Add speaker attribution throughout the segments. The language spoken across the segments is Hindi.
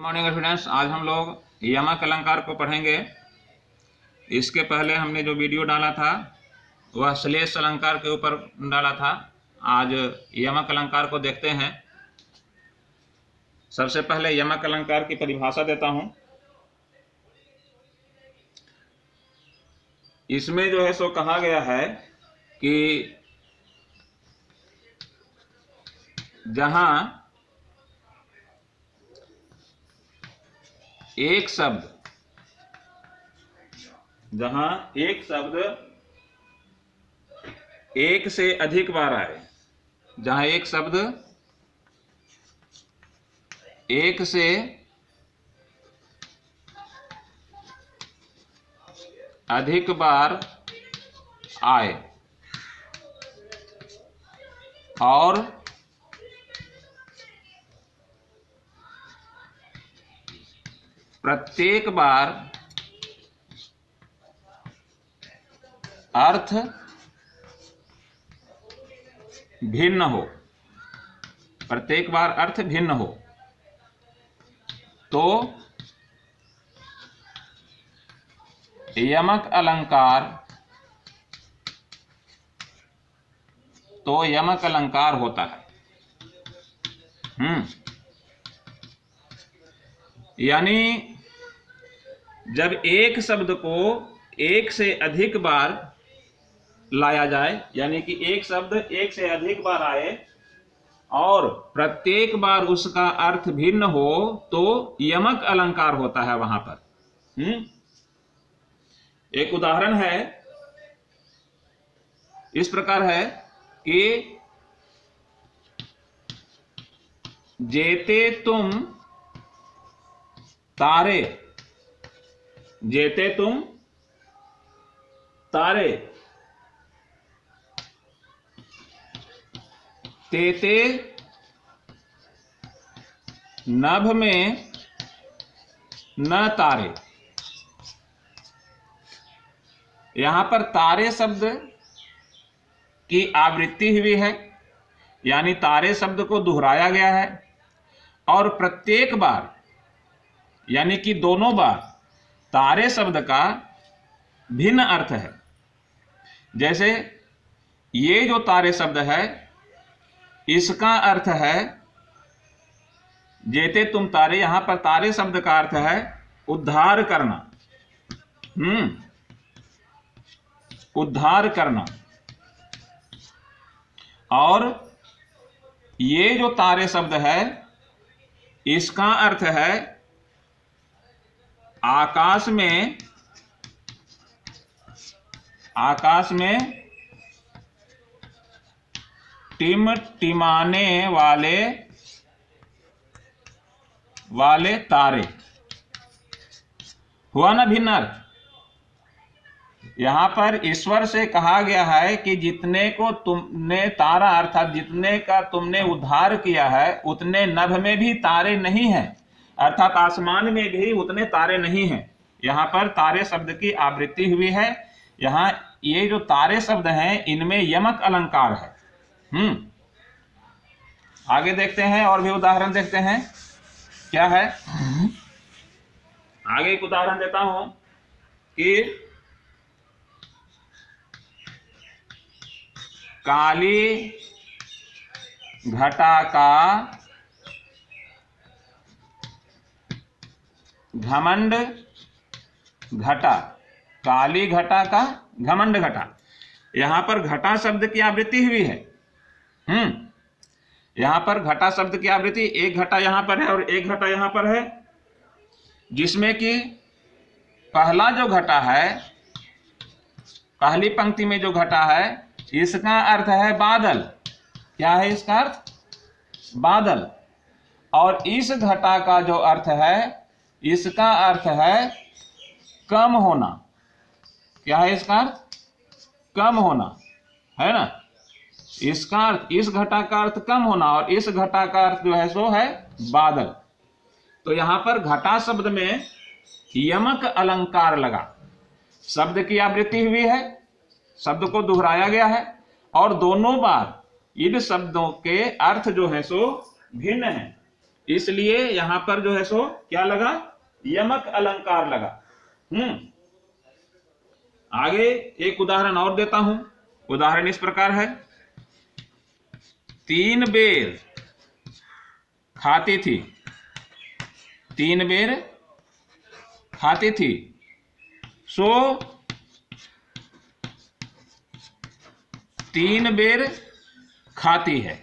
Speaker 1: मॉर्निंग स्टूडेंट्स, आज हम लोग यमक अलंकार को पढ़ेंगे। इसके पहले हमने जो वीडियो डाला था वह श्लेष अलंकार के ऊपर डाला था। आज यमक अलंकार को देखते हैं। सबसे पहले यमक अलंकार की परिभाषा देता हूं। इसमें जो है सो कहा गया है कि जहां एक शब्द एक से अधिक बार आए, जहां एक शब्द एक से अधिक बार आए और प्रत्येक बार अर्थ भिन्न हो, प्रत्येक बार अर्थ भिन्न हो तो यमक अलंकार होता है। यानी जब एक शब्द को एक से अधिक बार लाया जाए, यानी कि एक शब्द एक से अधिक बार आए और प्रत्येक बार उसका अर्थ भिन्न हो तो यमक अलंकार होता है वहां पर। एक उदाहरण है, इस प्रकार है कि जेते तुम तारे, जेते तुम तारे, तेते नभ में न तारे। यहां पर तारे शब्द की आवृत्ति हुई है, यानी तारे शब्द को दोहराया गया है और प्रत्येक बार यानी कि दोनों बार तारे शब्द का भिन्न अर्थ है। जैसे ये जो तारे शब्द है इसका अर्थ है जेते तुम तारे, यहां पर तारे शब्द का अर्थ है उद्धार करना। उद्धार करना। और ये जो तारे शब्द है इसका अर्थ है आकाश में टिमटिमाने वाले तारे। हुआ ना भिन्न अर्थ। यहां पर ईश्वर से कहा गया है कि जितने को तुमने तारा अर्थात जितने का तुमने उद्धार किया है उतने नभ में भी तारे नहीं हैं, अर्थात आसमान में भी उतने तारे नहीं हैं। यहां पर तारे शब्द की आवृत्ति हुई है। यहां ये जो तारे शब्द हैं इनमें यमक अलंकार है। आगे देखते हैं और भी उदाहरण देखते हैं क्या है। आगे एक उदाहरण देता हूं कि काली घटा का घमंड घटा। काली घटा का घमंड घटा। यहां पर घटा शब्द की आवृत्ति हुई है। यहां पर घटा शब्द की आवृत्ति, एक घटा यहां पर है और एक घटा यहां पर है, जिसमें कि पहला जो घटा है, पहली पंक्ति में जो घटा है इसका अर्थ है बादल। क्या है इसका अर्थ? बादल। और इस घटा का जो अर्थ है इसका अर्थ है कम होना। क्या है इसका अर्थ? कम होना, है ना। इसका अर्थ, इस घटा का अर्थ कम होना और इस घटा का अर्थ जो है सो है बादल। तो यहां पर घटा शब्द में यमक अलंकार लगा। शब्द की आवृत्ति हुई है, शब्द को दोहराया गया है और दोनों बार इन शब्दों के अर्थ जो है सो भिन्न है। इसलिए यहां पर जो है सो क्या लगा, यमक अलंकार लगा। आगे एक उदाहरण और देता हूं। उदाहरण इस प्रकार है, 3 बेर खाती थी, 3 बेर खाती थी, सो 3 बेर खाती है।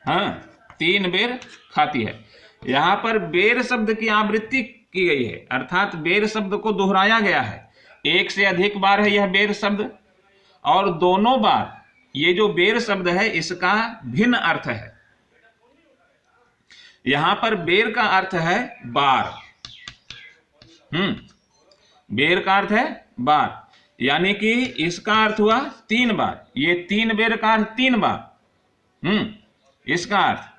Speaker 1: हाँ, 3 बेर खाती है। यहां पर बेर शब्द की आवृत्ति की गई है, अर्थात बेर शब्द को दोहराया गया है। एक से अधिक बार है यह बेर शब्द, और दोनों बार ये जो बेर शब्द है इसका भिन्न अर्थ है। यहां पर बेर का अर्थ है बार। बेर का अर्थ है बार, यानी कि इसका अर्थ हुआ 3 बार। ये 3 बेर का अर्थ 3 बार, इसका अर्थ।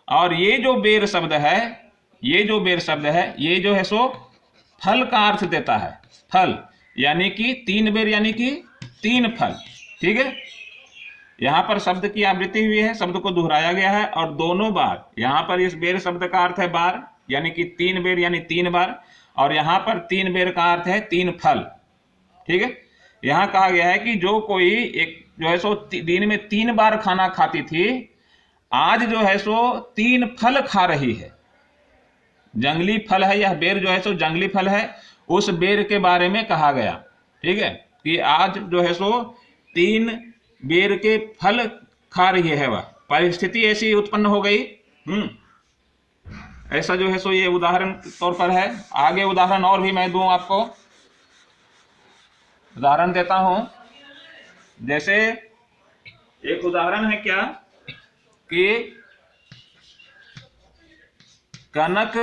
Speaker 1: और ये जो बेर शब्द है, ये जो बेर शब्द है, ये जो है सो फल का अर्थ देता है। फल यानी कि 3 बेर यानी कि 3 फल। ठीक है, यहां पर शब्द की आवृत्ति हुई है, शब्द को दोहराया गया है, और दोनों बार यहां पर इस बेर शब्द का अर्थ है बार, यानी कि 3 बेर यानी 3 बार, और यहां पर 3 बेर का अर्थ है 3 फल। ठीक है, यहां कहा गया है कि जो कोई एक जो है सो दिन में 3 बार खाना खाती थी, आज जो है सो 3 फल खा रही है। जंगली फल है, यह बेर जो है सो जंगली फल है, उस बेर के बारे में कहा गया। ठीक है, कि आज जो है सो 3 बेर के फल खा रही है, वह परिस्थिति ऐसी उत्पन्न हो गई। ऐसा जो है सो ये उदाहरण तौर पर है। आगे उदाहरण और भी मैं दूं आपको, उदाहरण देता हूं। जैसे एक उदाहरण है क्या कि कनक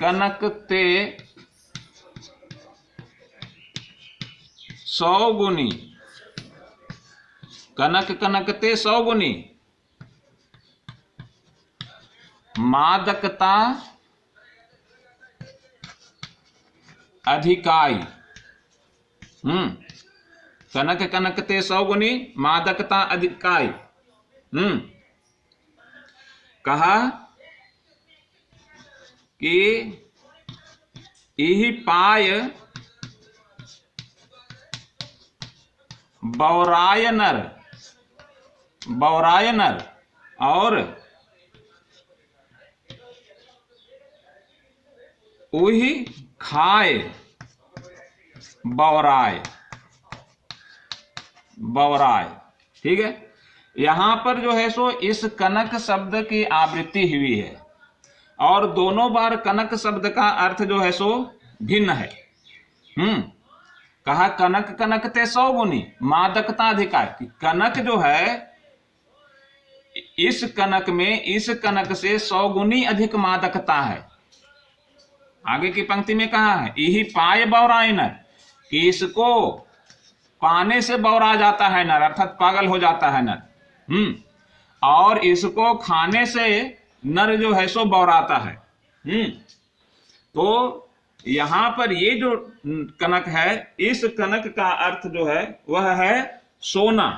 Speaker 1: कनकते 100 गुनी, कनक कनकते 100 गुनी, मादकता अधिकाई। कनक कनकते 100 गुनी, मादकता अधिकाई। कहा कि यही पाय बौरायनर, बौरायनर और उही खाए बौराय, बौराय। ठीक है, यहां पर जो है सो इस कनक शब्द की आवृत्ति हुई है, और दोनों बार कनक शब्द का अर्थ जो है सो भिन्न है। कहा कनक कनकते 100 गुनी, मादकता अधिकाई। कनक जो है, इस कनक में, इस कनक से 100 गुनी अधिक मादकता है। आगे की पंक्ति में कहा है यही पाए बौराय नर, कि इसको पाने से बौरा जाता है नर, अर्थात पागल हो जाता है नर। और इसको खाने से नर जो है सो बौराता है। तो यहां पर ये जो कनक है, इस कनक का अर्थ जो है वह है सोना।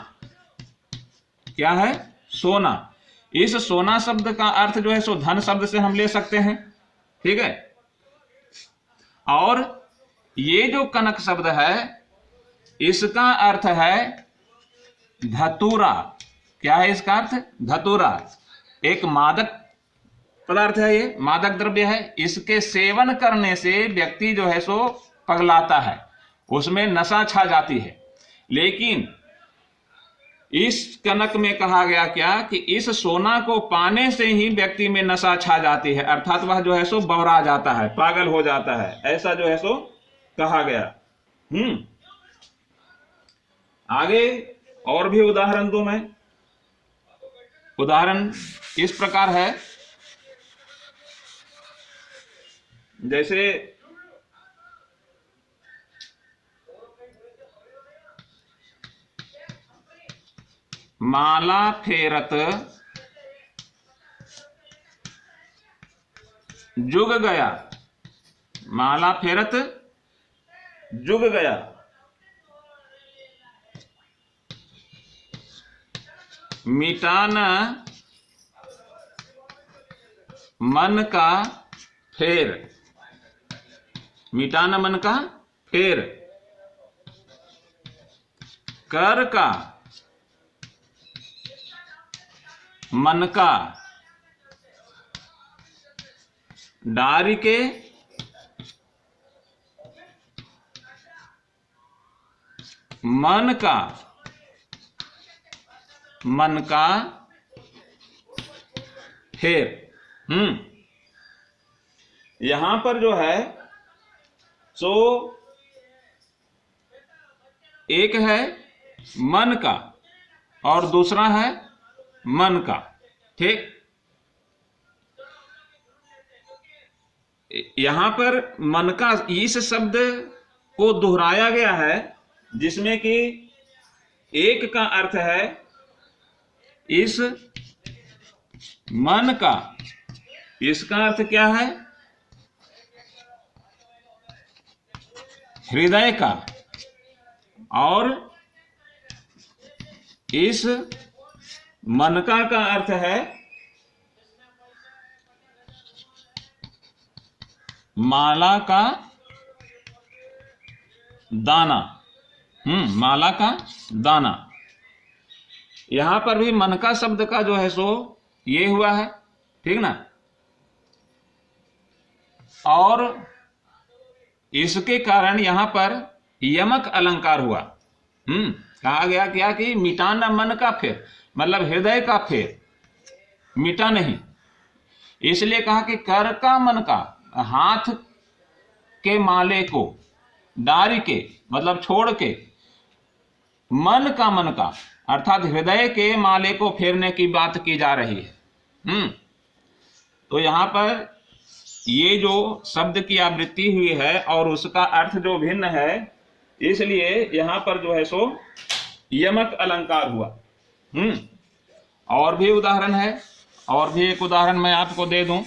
Speaker 1: क्या है? सोना। इस सोना शब्द का अर्थ जो है सो धन शब्द से हम ले सकते हैं। ठीक है, और ये जो कनक शब्द है इसका अर्थ है धतूरा। क्या है इसका अर्थ? धतूरा। एक मादक पदार्थ है, ये मादक द्रव्य है। इसके सेवन करने से व्यक्ति जो है सो पगलाता है, उसमें नशा छा जाती है। लेकिन इस कनक में कहा गया क्या कि इस सोना को पाने से ही व्यक्ति में नशा छा जाती है, अर्थात वह जो है सो बौरा जाता है, पागल हो जाता है, ऐसा जो है सो कहा गया। आगे और भी उदाहरण दूं मैं। उदाहरण इस प्रकार है, जैसे माला फेरत जुग गया, माला फेरत जुग गया। मिटाना मन का फेर, मिटाना मन का फेर, कर का मन का, डारी के मन का, मन का फेर। यहां पर जो है सो एक है मन का और दूसरा है मन का, ठीक। यहां पर मन का इस शब्द को दोहराया गया है, जिसमें कि एक का अर्थ है इस मन का, इसका अर्थ क्या है, हृदय का, और इस मन का अर्थ है माला का दाना। माला का दाना। यहां पर भी मन का शब्द का जो है सो ये हुआ है, ठीक ना। और इसके कारण यहां पर यमक अलंकार हुआ। कहा गया क्या कि मिटाना मन का फेर, मतलब हृदय का फेर, मिटा नहीं। इसलिए कहा कि कर का मन का, हाथ के माले को, डारी के मतलब छोड़ के, मन का अर्थात हृदय के माले को फेरने की बात की जा रही है। तो यहां पर ये जो शब्द की आवृत्ति हुई है और उसका अर्थ जो भिन्न है, इसलिए यहां पर जो है सो यमक अलंकार हुआ। और भी उदाहरण है, और भी एक उदाहरण मैं आपको दे दूं।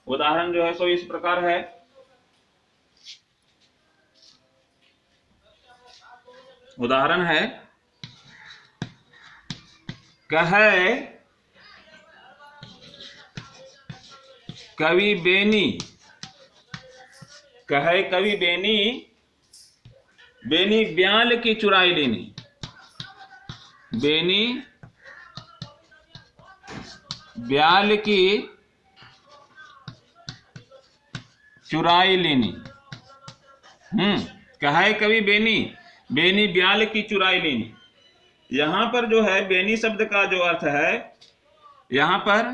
Speaker 1: उदाहरण जो है सो इस प्रकार है, उदाहरण है कहे कवि बेनी, कहे कवि बेनी, बेनी ब्याल की चुराई लेनी, बेनी ब्याल की चुराई लेनी। कहे कवि बेनी, बेनी ब्याल की चुराई लेनी। यहां पर जो है बेनी शब्द का जो अर्थ है, यहां पर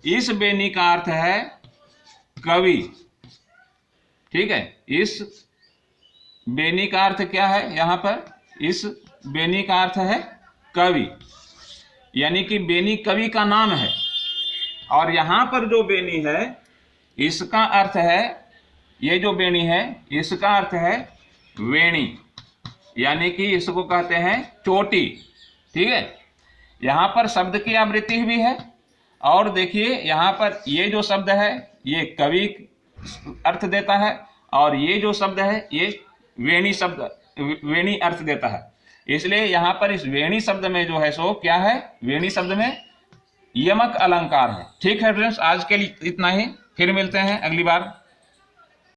Speaker 1: इस बेनी का अर्थ है कवि, ठीक है। इस बेनी का अर्थ क्या है, यहां पर इस बेनी का अर्थ है कवि, यानी कि बेनी कवि का नाम है। और यहां पर जो बेनी है इसका अर्थ है, ये जो बेनी है इसका अर्थ है वेणी, यानी कि इसको कहते हैं चोटी, ठीक है। यहां पर शब्द की आवृत्ति हुई है, और देखिए यहां पर ये जो शब्द है ये कवि अर्थ देता है, और ये जो शब्द है ये वेणी शब्द, वेणी अर्थ देता है। इसलिए यहां पर इस वेणी शब्द में जो है सो क्या है, वेणी शब्द में यमक अलंकार है। ठीक है फ्रेंड्स, आज के लिए इतना ही, फिर मिलते हैं अगली बार।